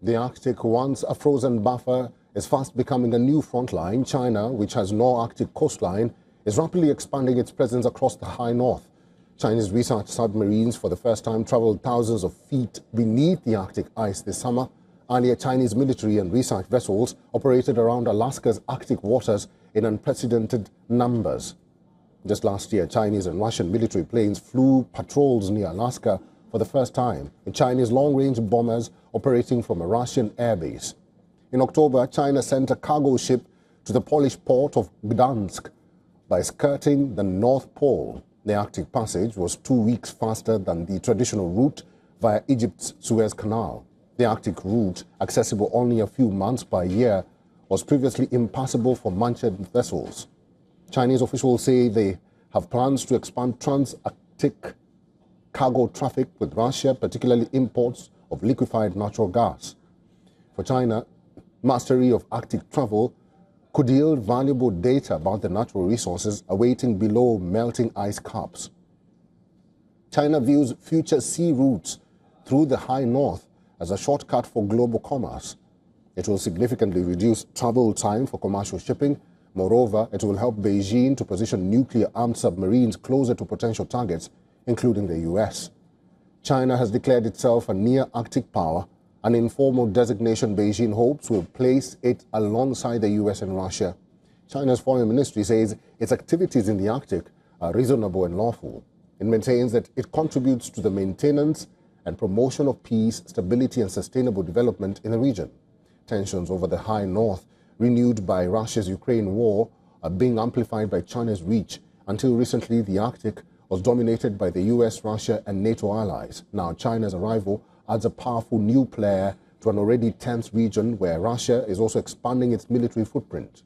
The Arctic, once a frozen buffer, is fast becoming a new front line. China, which has no Arctic coastline, is rapidly expanding its presence across the high north. Chinese research submarines for the first time traveled thousands of feet beneath the Arctic ice this summer. Earlier, Chinese military and research vessels operated around Alaska's Arctic waters in unprecedented numbers. Just last year, Chinese and Russian military planes flew patrols near Alaska for the first time, with Chinese long-range bombers operating from a Russian airbase. In October, China sent a cargo ship to the Polish port of Gdansk by skirting the North Pole. The Arctic passage was 2 weeks faster than the traditional route via Egypt's Suez Canal. The Arctic route, accessible only a few months per year, was previously impassable for merchant vessels. Chinese officials say they have plans to expand trans-Arctic cargo traffic with Russia, particularly imports of liquefied natural gas. For China, mastery of Arctic travel could yield valuable data about the natural resources awaiting below melting ice caps. China views future sea routes through the high north as a shortcut for global commerce. It will significantly reduce travel time for commercial shipping. Moreover, it will help Beijing to position nuclear-armed submarines closer to potential targets, including the U.S. China has declared itself a near-Arctic power, an informal designation Beijing hopes will place it alongside the U.S. and Russia. China's foreign ministry says its activities in the Arctic are reasonable and lawful. It maintains that it contributes to the maintenance and promotion of peace, stability and sustainable development in the region. Tensions over the high north, renewed by Russia's Ukraine war, are being amplified by China's reach. Until recently, the Arctic was dominated by the US, Russia and NATO allies. Now China's arrival adds a powerful new player to an already tense region where Russia is also expanding its military footprint.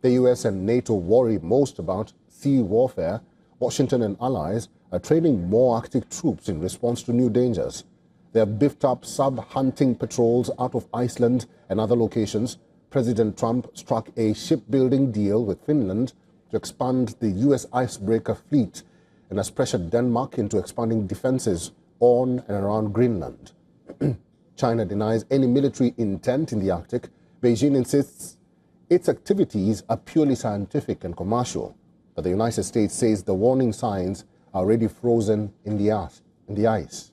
The US and NATO worry most about sea warfare. Washington and allies are training more Arctic troops in response to new dangers. They have beefed up sub-hunting patrols out of Iceland and other locations. President Trump struck a shipbuilding deal with Finland to expand the US icebreaker fleet and has pressured Denmark into expanding defenses on and around Greenland. China denies any military intent in the Arctic. Beijing insists its activities are purely scientific and commercial, but the United States says the warning signs are already frozen in the ice.